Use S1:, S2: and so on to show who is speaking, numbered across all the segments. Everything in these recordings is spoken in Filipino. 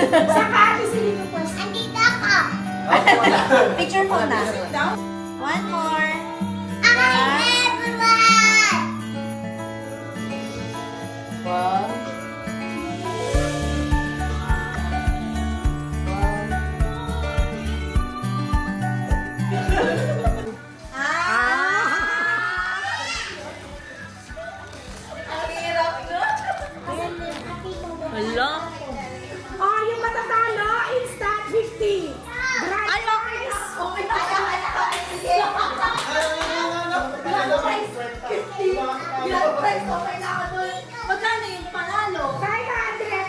S1: Sa kati si Lito Pwes.
S2: Andito ako.
S3: Picture po na. One more.
S2: Hi, everyone!
S3: Wow. Hala.
S1: Oh, yung matatalo, instant 50. Bright eyes.
S3: Magkano yung panalo?
S1: 500.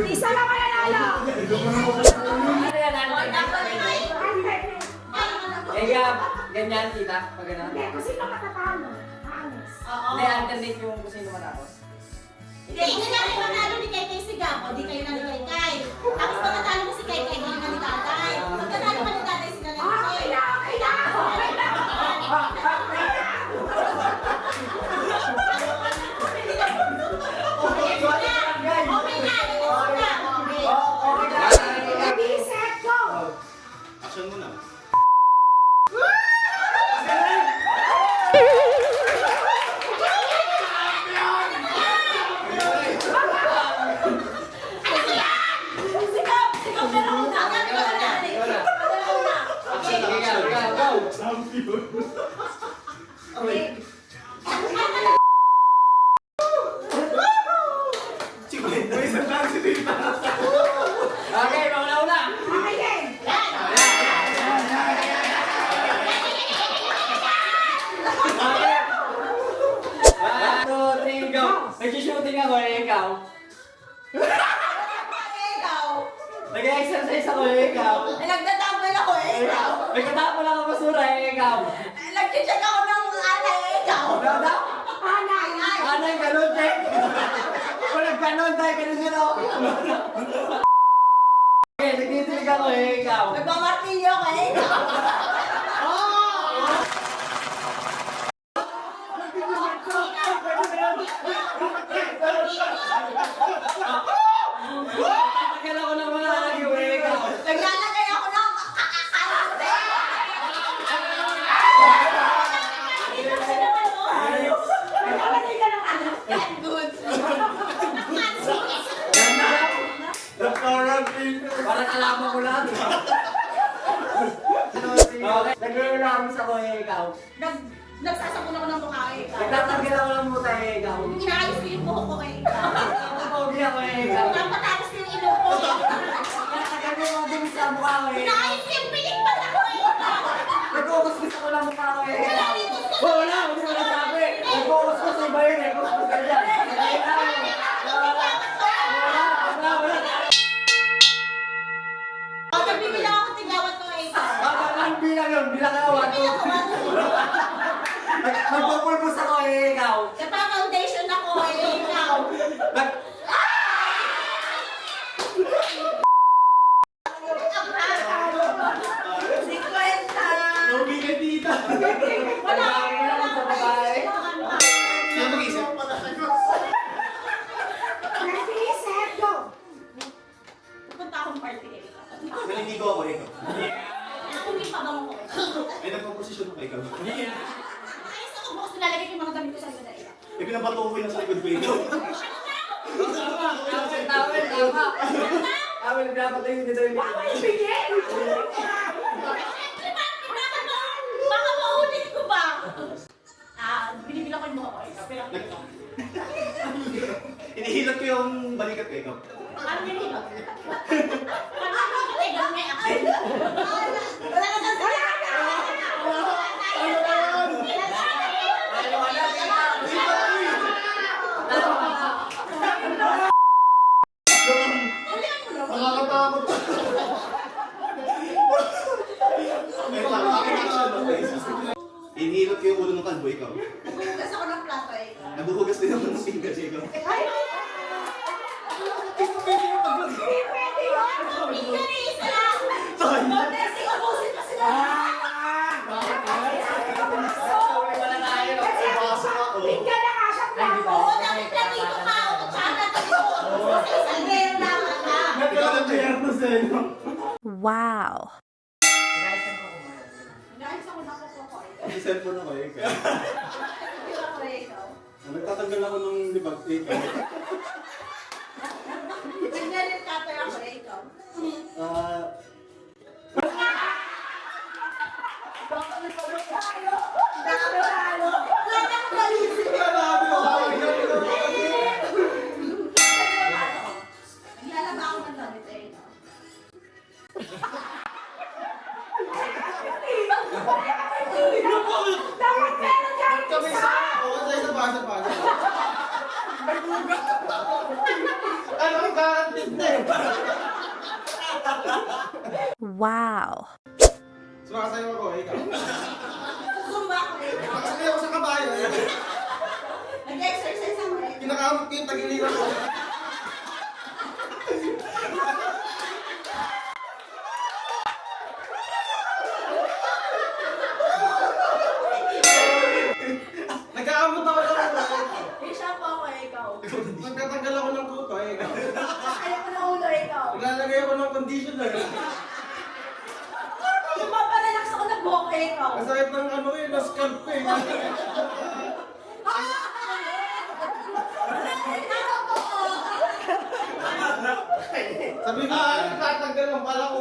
S1: Isa lang mananalo.
S4: Kaya, ganyan kita, pag gano'n.
S1: Hindi, kung sino matatalo. Honest.
S4: Hindi, alternate yung kung sino matapos.
S5: Hindi, hindi namin manalo ni Kay Kay Sigaw, o di kayo na ni Kay Kay. Tapos pagkatalo mo si Kay Kay, hindi na ni Tatay. Pagkatalo mo ni Tatay, sila na ni
S1: Okay
S5: Kay.
S1: na, okay na. Okay na. Ready, set, go.
S6: Action mo na.
S4: Okay, mauna-una.
S1: Okay din.
S4: Okay. 1, 2, 3, go. Nag-shooting ako, ikaw. Nag-exercise ako, ikaw.
S3: Nagtatambol ako ikaw.
S4: Nagkatapon lang ang basura, ikaw.
S3: Nag-check ako ng anay ikaw.
S1: Anay.
S4: Ano yung ganun, Tek? Kung nagganon tayo, ganun yun ako. Okay, nagtitilig ako, ikaw.
S3: Nagmamartilyo ako ikaw.
S4: Nagkala ko ng mga lagi, ikaw.
S3: Naglalagay ako ng kakakalat.
S1: Naglalagay ka ng ano.
S3: Good.
S4: Parang alaman ko lahat. Okay, nag-rearms ako, ikaw.
S5: Nagsasakon ako ng mukha eh.
S4: Nagtatanggal ako ng muta, ikaw.
S5: Inaayos ko yung buhok ko eh.
S4: Pogi ako, ikaw.
S5: Napatapos ko yung ilong ko.
S4: Nagtagal mo din sa mukha ko, ikaw.
S5: Inaayos ko yung piling pa ako eh.
S4: Nag-focus ako ng mukha ko, ikaw. Wala, hindi mo nasabi. Nag-focus ko sa iba yun, nag-focus ka dyan. Wala.
S5: Nagbibila ako tigawat ko eh.
S4: Ang bilang yun, bilang ka, 1, 2. Nagpupulbos ako, ikaw.
S5: Napa-foundation ako eh. Ikaw.
S6: Logi ka dito.
S5: Wala.
S4: Sa babae.
S6: Sino mag-isip?
S1: Ready, set, go.
S5: Pupunta akong party eh.
S6: Naliligo ako, ikaw.
S5: Ako yung pabango ko eh.
S6: Ay, nagpo-posisyon ako, ikaw.
S5: Ayos ako bukas nilalagay ko yung mga gamit ko sa likod eh.
S6: Eh, pinabato ko yung nasa likod ko, ikaw.
S4: Tama, nagpapatay yung dito yung
S1: Bawal bigyan.
S5: Baka maulit ko ba? Binibila ko yung buhok ko eh.
S6: Inihilot ko yung balikat ko, ikaw.
S5: Ano binibila? Ano binibila? Ganun nga ako. Wala na sa
S6: Nakakatakot. Inihilot ko yung ulo ng kalbo, ikaw.
S3: Nagugas ako ng plato ikaw.
S6: Nabuhugas din ako ng fingers, ikaw.
S1: Ay, hindi pwede yun.
S5: Injuries na!
S6: Sorry.
S3: Testing, ubusin pa si
S6: Ikaw na biyernes eh, no?
S7: Wow.
S3: Guys, ako nakukuha ko.
S6: May cellphone ako eh. Ikaw.
S3: Hindi ako ikaw.
S6: Nagtatanggal ako ng libag eh. Ikaw.
S3: Nagnalit ka tayo ako ikaw.
S6: Ah,
S3: Naglalaba ako ng damit eh ikaw.
S1: Dapat meron dyan
S6: kami
S1: isa.
S6: sa... Oo, sa basa pa. Ano ang guaranteed na eh?
S7: Wow.
S6: Sumasayaw ako eh. Ikaw.
S3: Zumba ako ikaw.
S6: Nakasakay ako sa kabayo eh.
S3: Nag-exercise ako eh.
S6: Kinakamot ko yung tagiliran ko. Nagkakamot ako lang ako eh.
S3: May shampoo ako eh ikaw.
S6: Nagtatanggal ako ng kuto eh.
S3: Ayaw ko na ulo ikaw.
S6: Naglalagay ako ng conditioner eh.
S3: Lumaparelax ako ng buhok eh ikaw.
S6: Ang sakit ng ano eh, na scalp ko eh. Sabi ko, tatanggal ng pala ko.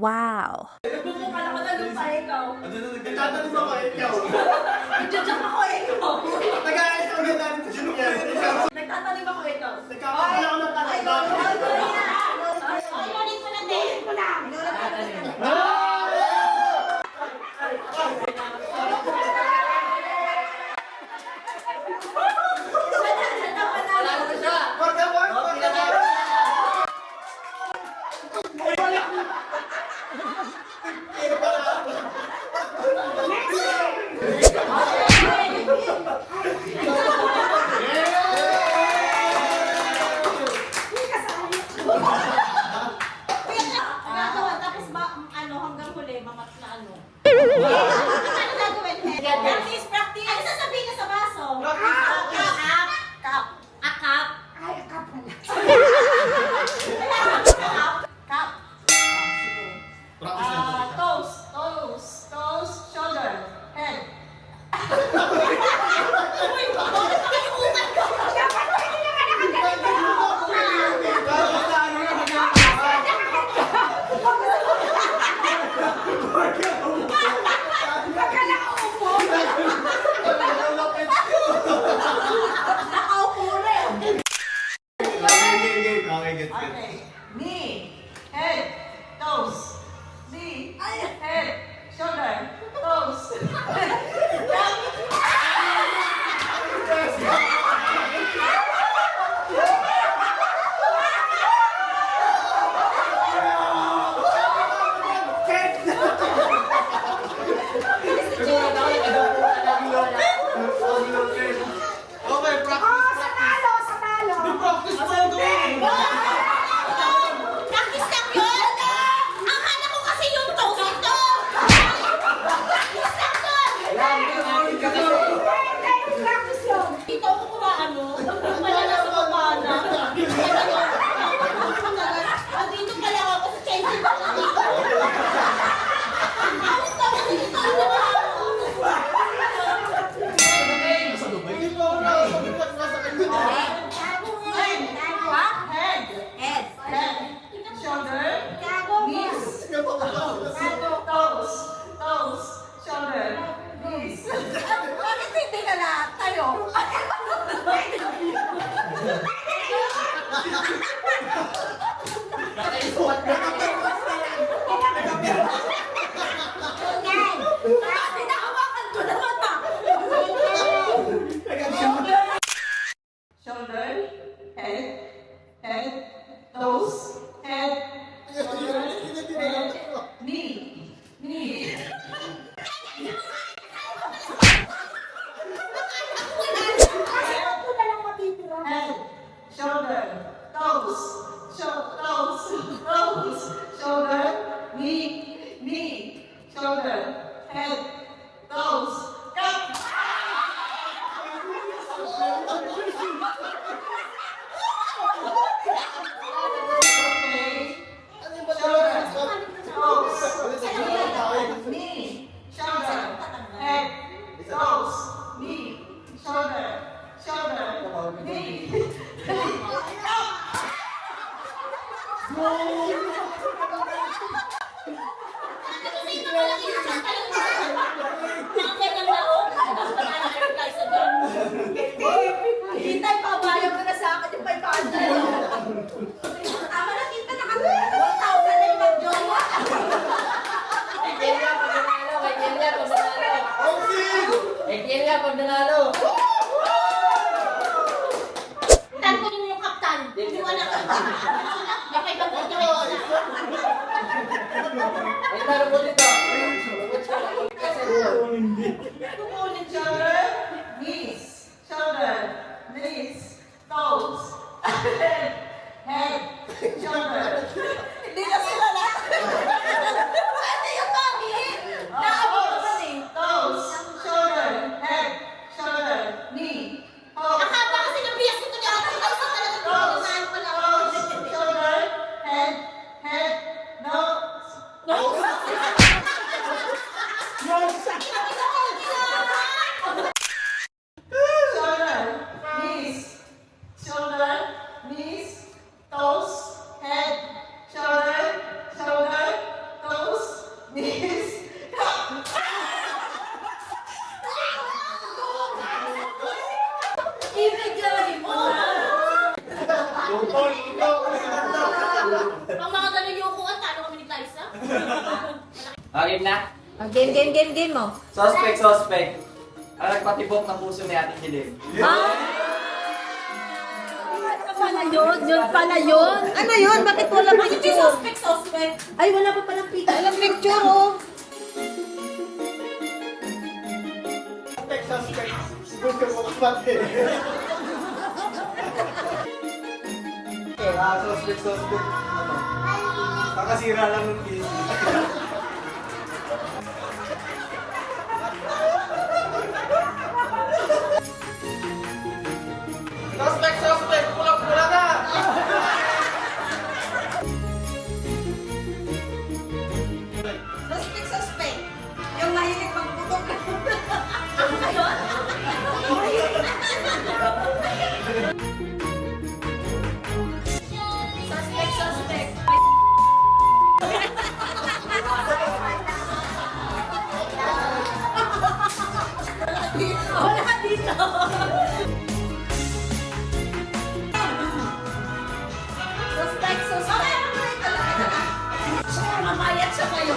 S7: Wow.
S3: Bubukal ako ng lupa ikaw.
S6: Nagtatanim ako eh, ikaw.
S3: Nagjajak ako ikaw.
S6: Nag-aayos ako ng dami sa yan.
S3: Nagtatanim ako ikaw.
S6: Nagkakapala ako ng katawan.
S5: Ay, ulit mo na din.
S1: Ko na.
S5: Gagawa, tapos ano, hanggang huli, mga na ano. Ano gagawin? Practice, practice. Ano sasabihin ka sa baso? Cup. Cup. A cup.
S1: Ay, akap pala.
S5: Cup. Cup. Sige.
S6: Practice lang.
S5: Toes. Toes. Toes. Shoulder. Head. Uy, bakit pa kayo uman ko?
S1: Dapat pwede naman nakaganito. Baka nakaupo.
S3: Nakaupo rin.
S6: Okay, get.
S5: Okay. Knee. Head. Toes. Knee. Head. Shoulder. Toes.
S6: Okay, practice.
S1: Oh, sa talo, sa talo.
S6: Practice mo ito.
S5: Practice lang yun! Ang hala ko kasi yung toes ito! Practice lang yun!
S1: Practice yun.
S5: Dito ako ano? Malala sa baba na. Dito pa lang ako sa changing room.
S6: Hindi pa ako nakasabit at nasa kanya.
S5: Head. Head. Head. Shoulder. Knees. Toes. Toes. Shoulder. Knees.
S3: Bakit hindi ka lahat tayo? Pinahawakan ko naman ah.
S5: Shoulder. Head. Head. Toes. Head. Shoulder. Head. Knee. Knee.
S1: Ito na lang matitira.
S5: Head. Sino ba lang inusan pa lang ba? Mga kanyang laon. Banana hair guys sa doon.
S3: Hintay pa, bayan mo na sa akin yung 500.
S5: Tama na kita na kami. 1,000 na yung mag-jowa. Tanto niyo yung kaptan. Hindi wala ka. Bakit ba ito?
S3: Tumunin shoulder, knees, shoulder, knees, toes, head, shoulder. Hindi na sila na.
S5: Ano yung mami? Naabot naman eh.
S3: Toes, shoulder, head, shoulder, knee, toes.
S5: Akaba kasi ng bias nito niya. Ay, sa talaga pinagdasaan ko lang.
S3: Toes, shoulder, head, nose. Shoulder, knees, toes, head, shoulder, toes, knees.
S5: Ibigay mo. Pang mga ganun yung ukuan, talo kami ni Liza.
S4: Okay na?
S1: Game mo.
S4: Suspect. Ang nagpatibok ng puso ni Ate Hilim.
S1: Yun pala yun. Ano yun? Bakit wala
S5: Hindi suspect.
S1: Ay, wala pa palang picture. Walang picture, oh.
S6: Suspect. Gusto mo kapatid. Suspect. Ano? Kakasira lang ng PC. Suspect! Pulang-pula na!
S3: Suspect. Yung mahilig magputok.
S5: Suspect. Wala dito. Suspect. Mamayat siya kayo.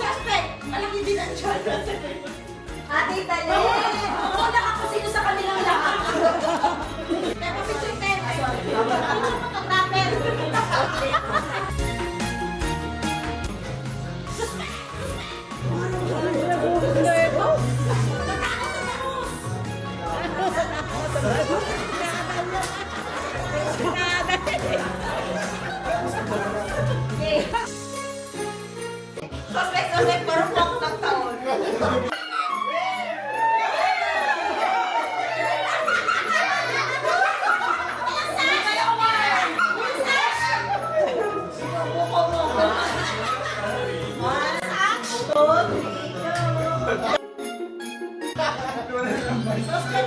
S5: Suspect! Malaki din ang tiyan.
S3: Ate, tayo.
S5: Una ako sino sa kanilang lahat. Pero picture tayo. Photographer.
S3: Suspect, marupok ng taon.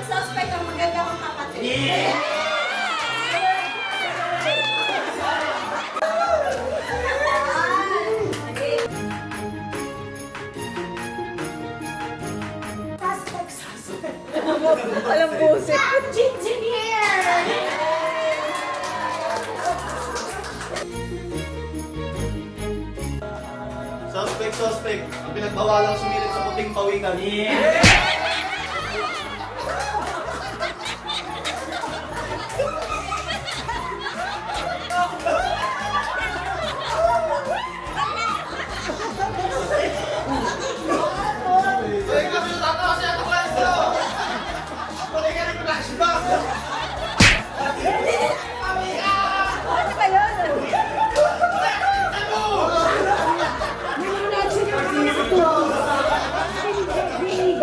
S5: Suspect ang maganda kong kapatid.
S1: Walang pusit.
S5: Engineer!
S6: Suspect. Ang pinagbawalang sumilip sa puting pawikan. Ay, kami yung tatawa siya ito kayo sa'yo! Pwede ka rin flashback!
S1: Ano ba yun? Hindi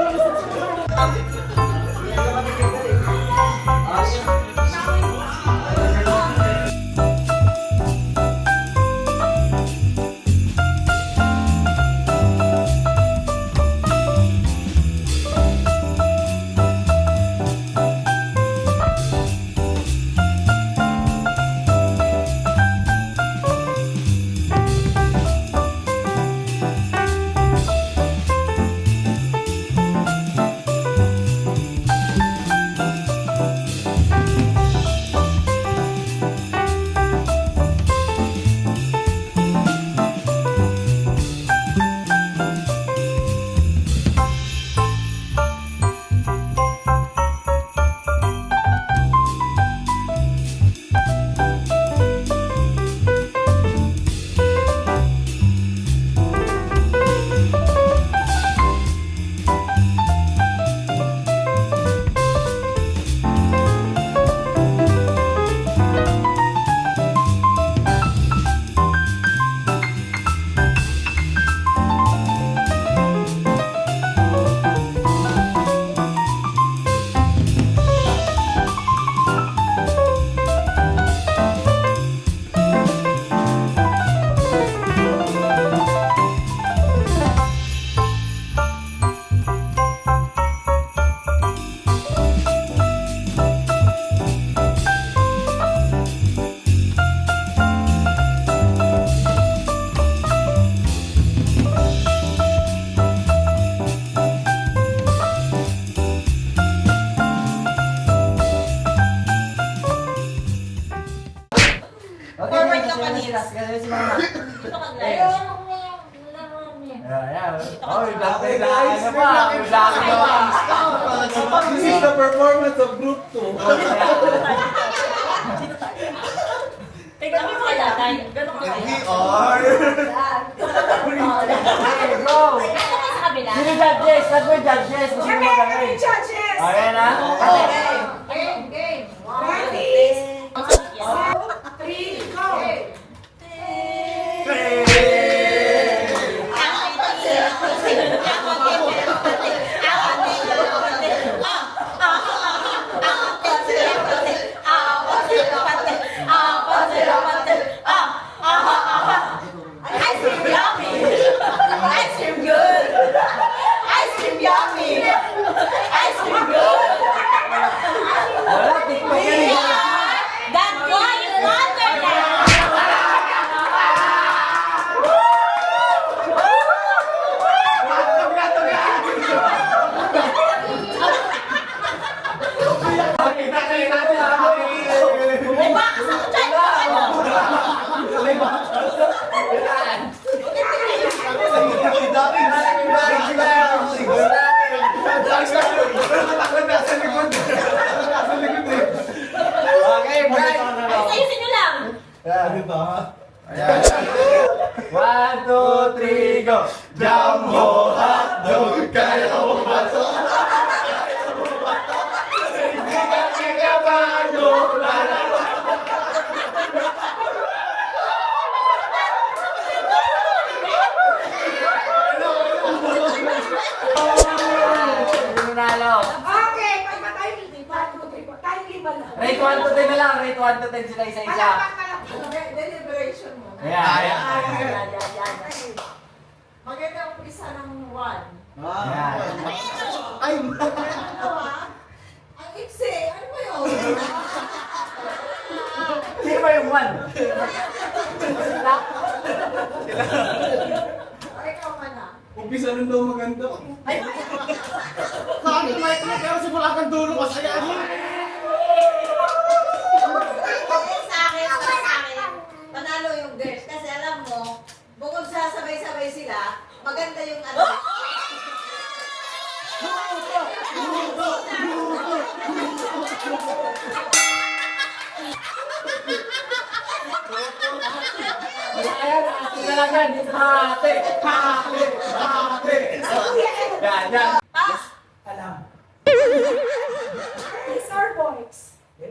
S4: Ayan si Mama.
S5: Dito ka, Glenn.
S4: Ayan. Oh, yung laki na ano pa. Yung laki na pa.
S6: This is the performance of group 2.
S5: Tignan mo kaya, tayo. Ganun ka kaya.
S4: Okay, go!
S5: Ano ka sa kabila?
S4: Sino judges? Saan mo yung judges? Sino mo magaling?
S3: Judges!
S4: Ayan na.
S3: Game!
S5: Ready?
S3: Three, go!
S5: Ice cream yummy! Ice cream good! Ice cream yummy! Ice cream good!
S4: Wala, tiktok ka rin.
S5: That boy is Wonderland! May bakas ako dyan!
S4: Okay, Brian.
S5: Ayusin nyo lang!
S4: One, two, three, go!
S6: Jumbo hotdog, kaya mo ba to?
S4: Sino nalo?
S3: Okay, may patay. Tayo lima lang.
S4: Rate 1 to 10 na lang. Rate 1 to 10 sila isa-isa.
S3: Palakpak. Deliberation mo.
S4: Ayan.
S3: Maganda ang umpisa ng 1.
S4: Ayan.
S6: Ay,
S3: Ano ah? Ang iksi. Ano ba yun?
S4: Sino ba yung 1?
S3: Ay, ikaw man ah.
S6: umpisa nun daw maganda. Kami may pero simula kang dulo kasi
S5: Sa akin, panalo yung girls. Kasi alam mo, bukod sa sabay-sabay sila, maganda yung ano.
S4: Ayan, atin na lang yan. Dito hati. Hati. Hati. Yan, yan. Alam.
S3: These are boys.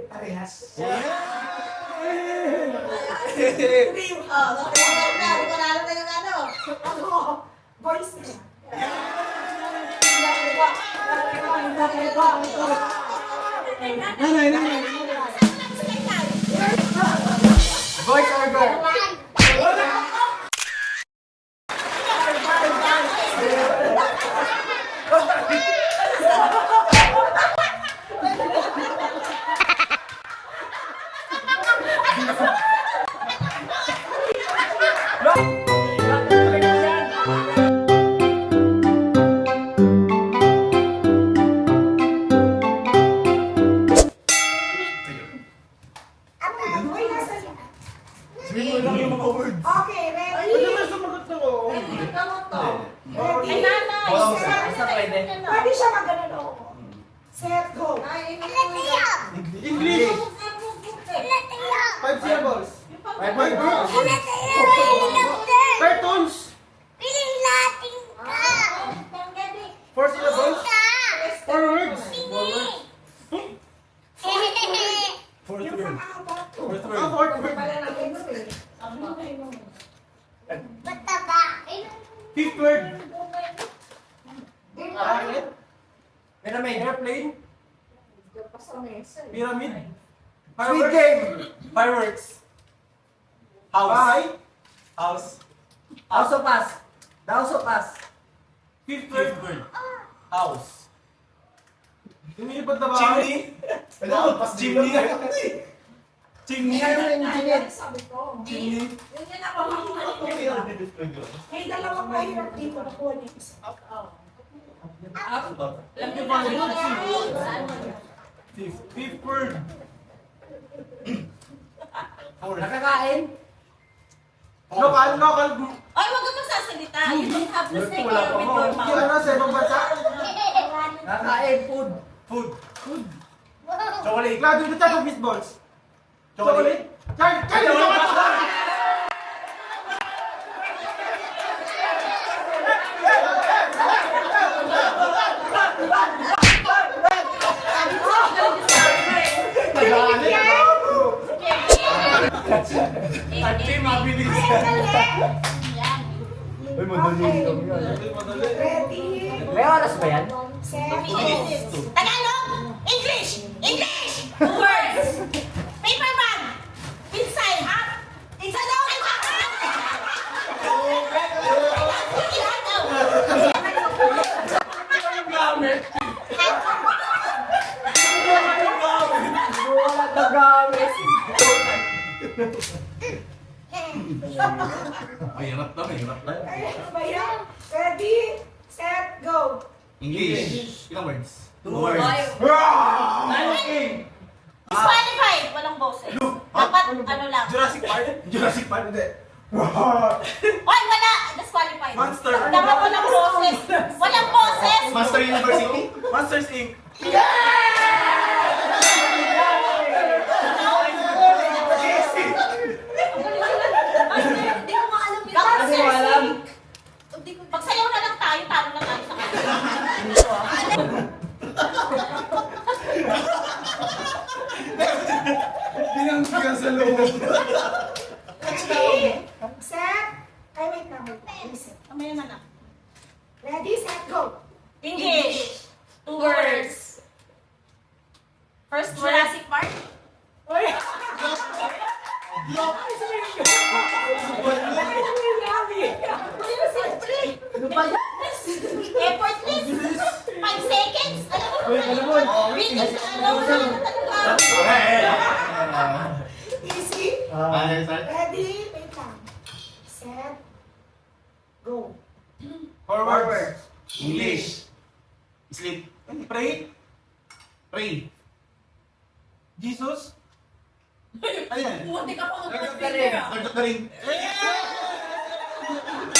S4: Parehas.
S5: Oh, panalo na yung ano.
S3: Ako, boys na.
S4: Boys or girls?
S3: Okay, ready?
S5: Ay, nanay!
S4: Basta pwede.
S3: Pwede siya magano ako. Set, go.
S6: English! 5 syllables. 5 cartoons! 4 syllables. 4 words.
S3: Yung pang-apat.
S6: Fourth word.
S3: Pala natin ito eh.
S6: Fifth word.
S4: Pyramid.
S6: Airplane.
S3: Pa sa mesa eh.
S6: Pyramid.
S4: Squid Game.
S6: Fireworks.
S4: House.
S6: Bye. House.
S4: House of Us. The House of Us.
S6: Fifth word. House. Lumilipad na ba? Chimney. Chimney. Chimney.
S3: Ayan, sabi ko.
S6: Chimney.
S3: Yun yan ako makikita. May dalawang mahirap dito na kuha niya isa.
S5: Alam niyo ba yun?
S6: Fifth word.
S4: Nakakain.
S6: Local.
S5: Ay, wag kang magsasalita. You don't have to say
S4: Wala pa
S5: with
S4: mo.
S5: your
S6: Hindi
S5: mouth.
S6: ano, sa ibang bansa.
S4: Nakain, food. Chocolate.
S6: Claudio, the type of meatballs.
S4: Chocolate.
S6: Charlie!
S4: Ate, mabilis. Uy, madali ito. May oras ba yan?
S5: Tagalog! English! English! Two words! Paper bag! Inside! Up! Inside out!
S4: Wala na gamit.
S6: Mahirap na.
S3: Ready, set, go.
S6: English. Ilang words?
S4: 2 words.
S5: Disqualified! Walang boses. Dapat ano lang.
S6: Jurassic Park? Hindi.
S5: Oy, wala! Disqualified.
S6: Monster.
S5: Dapat walang boses. Walang boses!
S6: Monster University? Monsters Inc.
S1: Hindi ko nga alam yun.
S4: Kasi alam.
S5: Magsayaw na lang tayo, talo na tayo sa kanila.
S6: Binanggigan sa loob.
S3: Ready, set, ay wait lang, reset.
S5: Mamaya na na.
S3: Ready, set, go.
S5: English. 2 words. First word. Jurassic Park. Effortless. 5 seconds. Alam mo. Minutes. Alam mo talaga.
S3: Easy. Ready, wait lang. Set, go.
S6: Forward. English. Sleep. Pray. Jesus. Ayan.
S5: Hindi ka pa
S4: Lord of the Rings.
S6: Lord of the Ring.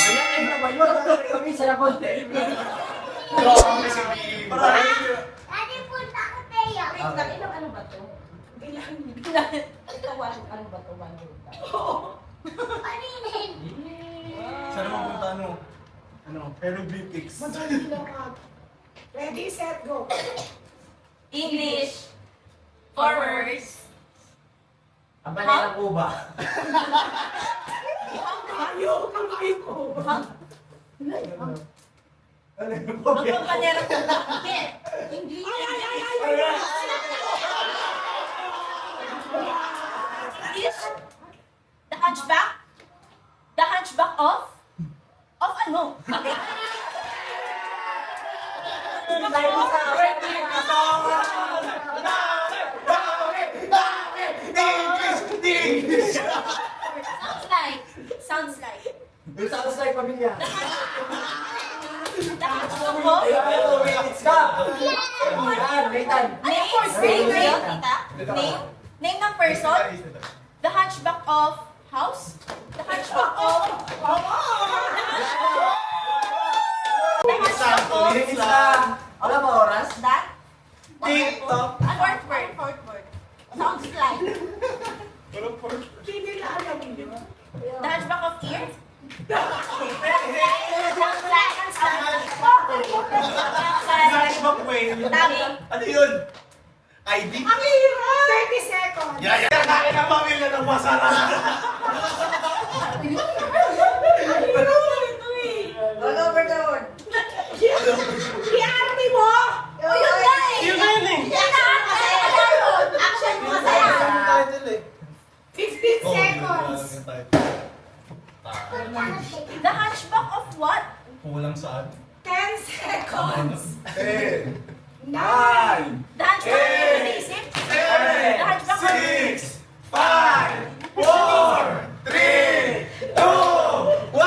S4: Ayan, ay naman. Kami sa konti.
S2: Daddy, punta ko tayo.
S5: Wait lang, ilang ano ba to? Bilang. Ano ba to? 1 2
S2: Paninin.
S6: Saan naman punta Aerobics.
S3: Ready, set, go.
S5: English. 4 words.
S4: Ang banay ng Cuba.
S3: Kayo ko.
S5: Ang kampanyera ko. English. English. The Hunchback. The Hunchback of ano? Sounds like.
S4: Doon sa Alas Life Pamilya.
S5: The Hunchback of.
S4: Ayan, 2 minutes ka. Ayan, Nathan.
S5: Name tita? Name ng person? The Hunchback of House? The Hunchback of... The Hunchback of...
S4: Minutes na. Wala ba oras?
S5: That?
S6: TikTok.
S5: Fourth word. Sounds like.
S3: Hindi na alam niyo.
S5: The Hunchback of Ear?
S6: Flashback Wayne.
S5: Tabi.
S6: Ano yun? ID?
S3: Ang hirap! 30 seconds.
S6: Yan! Kain ang pamilya ng masarap!
S3: I-army mo!
S5: Oh, yun na eh!
S6: Yun na yun eh!
S5: Yan na! Action mo masaya!
S3: 15 seconds.
S5: The Hunchback of what?
S6: Kulang saan?
S3: 10 seconds. 9.
S6: 10,
S5: The Hunchback of Iniisip? The Hunchback of...
S6: 6, 5, 4, 3, 2, 1!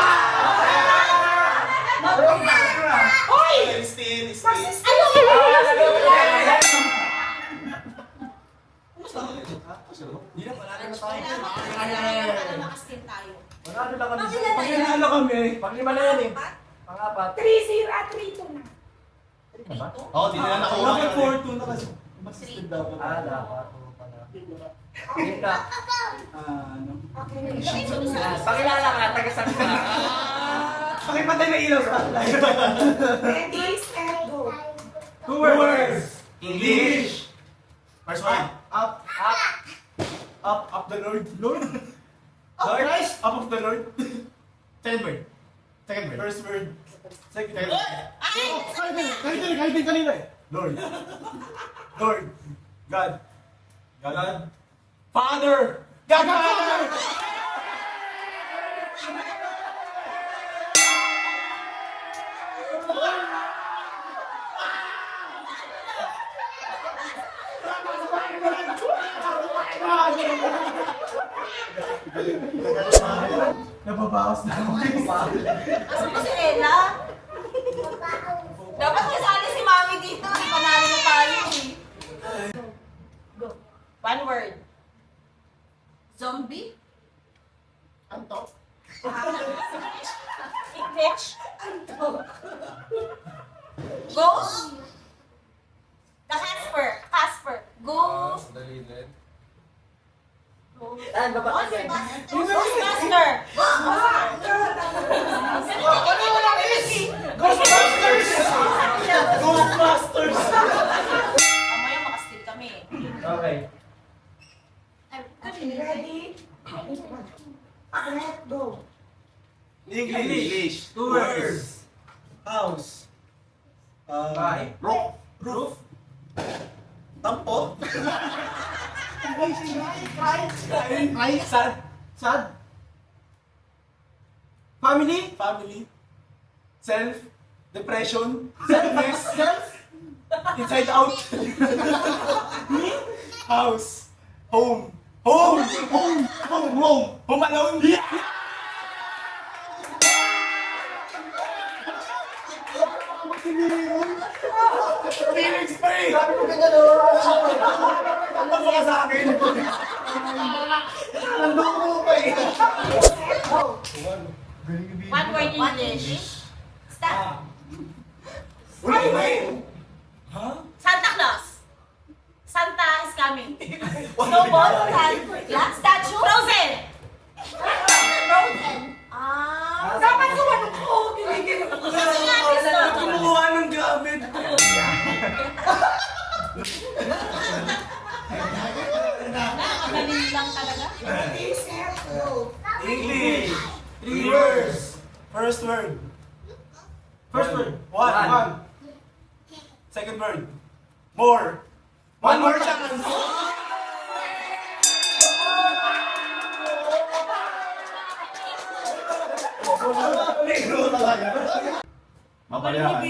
S3: Hoy!
S6: Still.
S5: Ano?
S6: Hindi na, wala na tayo.
S5: Kailangan makastin tayo.
S4: Manalo lang kami Pang-lima na yan eh. Pang-apat.
S3: 3-0, 3-2 na.
S6: Oo, di nila nakuha.
S8: Dapat 4-2 na kasi. Masisted dapat.
S4: Dapat. Hindi ka.
S8: Ano?
S4: Pakilala ka, taga-saan ka.
S8: Pakipatay na ilaw sa live.
S3: Ready, set, go.
S8: Two words.
S6: English. First one.
S8: Up. Up the Lord. Lord? Up
S6: Lord?
S8: Christ? Up of the Lord.
S6: Second word. Second word.
S8: First word. Second word.
S6: Ay!
S8: Kahit din kanina eh. Lord. Lord. God. God.
S6: Father!
S8: God Father! Nababawas na ako.
S5: Asan ba si Ella? Dapat kasali si Mami dito. Panalo na tayo eh. Go. One word. Zombie?
S3: Anto.
S5: English? Ghost? The Casper. Casper. Ghost.
S4: Saan, baba kasi.
S5: Ghostbuster.
S8: Ghostbusters!
S5: Mamaya makasteal kami.
S4: Okay.
S3: Ready? Set, go.
S8: English. Two words. House.
S4: Bahay.
S8: Roof. Tampo. Ay, sad. Family. Self. Depression. Selfness. Inside out. House. Home. Home alone. Yeah. Feelings pa eh! Sabi ko ganyan o! Ano ka sa akin? Nandoko pa eh!
S5: One word English. Stop.
S8: Wait! Huh?
S5: Santa Claus. Santa is coming. Snowball. Statue. Frozen. Frozen.
S3: Dapat kumanong ko. Kiligin ako.
S8: Kumuha ng gamit!
S5: Magaling lang talaga.
S3: Ready, set, go.
S8: English! 3 words! First word. One. Second word. More. One more chance!
S6: Mapalyan.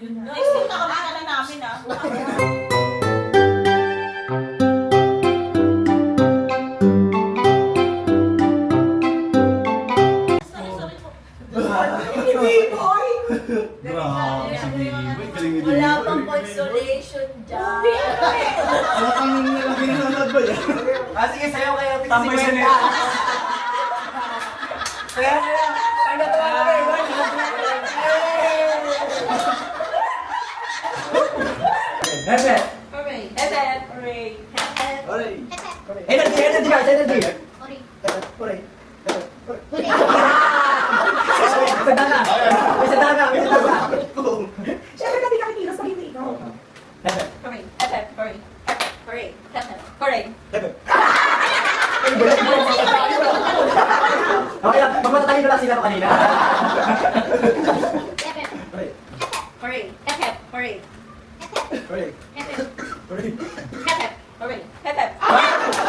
S5: Next time nakamata na namin ah.
S3: B-boy.
S6: Grabe, si Biboy. Galing ni
S1: Wala
S6: Biboy.
S1: pang consolation dyan.
S8: Ano kang nilagay na nanonood ba yan?
S4: Sige, sayaw kayo.
S8: Tambay sa net.
S4: Kaya. Ay, natuwa kami. Hepe.
S5: Hooray. Hooray. Hooray.
S4: Energy guys, energy. May sadaga.
S3: Siyempre kami nakikilos sa hindi ikaw.
S5: Hooray. Hooray. Hooray. Hooray.
S4: Okay lang, magmatatayin ko lang sila kanina.
S5: Hooray. Hooray. Hooray.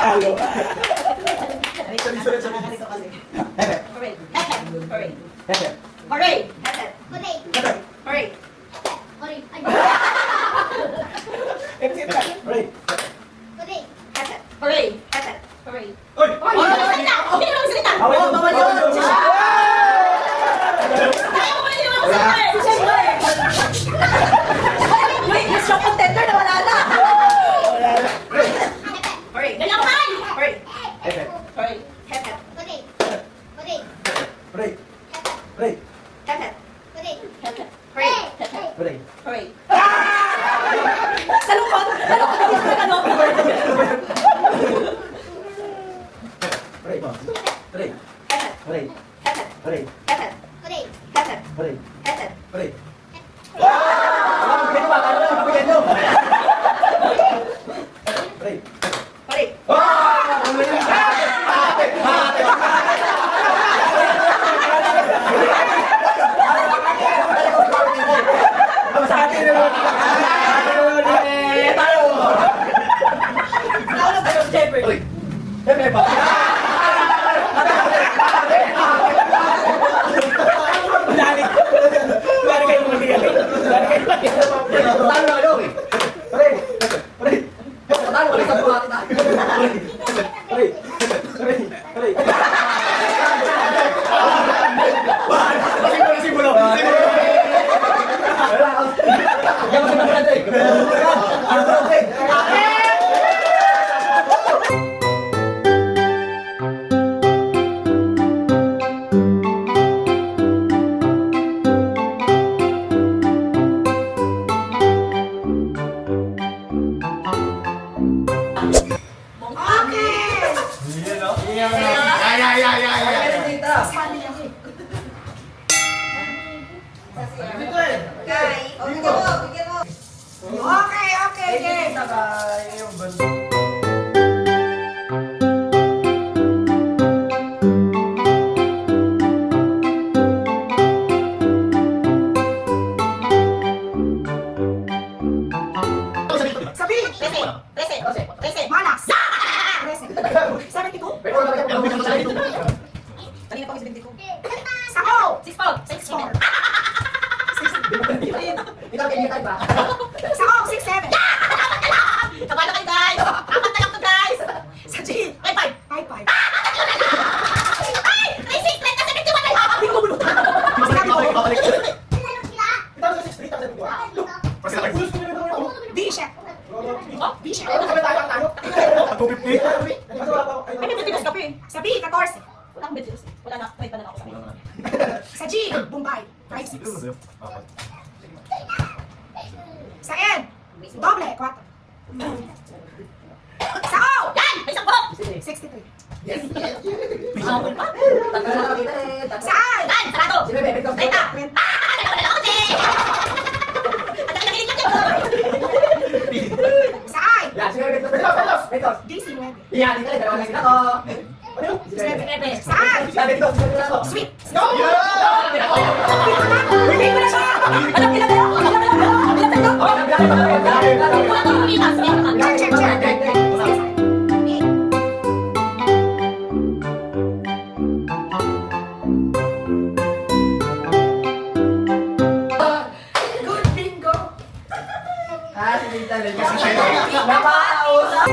S8: Halo.
S4: Sorry, kanito kasi. Hepe.
S5: Hooray. Hooray.
S4: Hepe.
S5: Hooray.
S2: Hooray!
S5: Hooray.
S2: Hooray! Ay!
S8: Right.
S2: Hooray!
S5: Hooray. Hooray.
S8: Oy!
S5: Salita! Okay lang salita!
S4: Bawal yun.
S5: Ayaw mo hindi naman salita eh!
S3: Wait, yung strong contender na wala na.
S5: Hooray. Galakay! Hooray.
S4: Hepe.
S5: Hooray.
S2: Hooray! Hooray!
S8: sakay yung banda.
S3: Sabi! Trese! Malas! Trese! 72? Kanina pa 72. Sako! 64! Sako! 67!
S5: Kabalo kayo guys! Apat na lang to guys!
S3: Sa G!
S5: 5-5!
S3: 55!
S5: Ay! 36! 30! 71! Ay!
S3: Hindi ko bulutan! Sinabi ko! D-check! D-check!
S5: May bitigas ka pa eh.
S3: Sa B, 14!
S5: Wala akong bitigas. Wala na. May pa na ako sa akin.
S3: Sa G, Bombay! 56! Sa N, doble, 4. Sa O,
S5: Yan! May isang buhok!
S3: 63.
S5: Bawal pa.
S3: Sa I,
S5: Yan! Sarado!
S3: 30.
S5: 30! Wala ako din! Ang laki ng hilig niya.
S3: Sa I,
S8: Betos!
S3: 19.
S8: Yan, dito rin. Dalawa na sila ko.
S3: 7. Sa I,
S8: Sabi ko,
S3: sweet.
S8: Hindi ko na siya!
S5: Alam nila kayo? Alam nila kayo? Alam nila kayo? Wala akong lumitas.
S3: Check, check, check.
S8: Ah, si Tita Len. Kasi siya. Napakausap!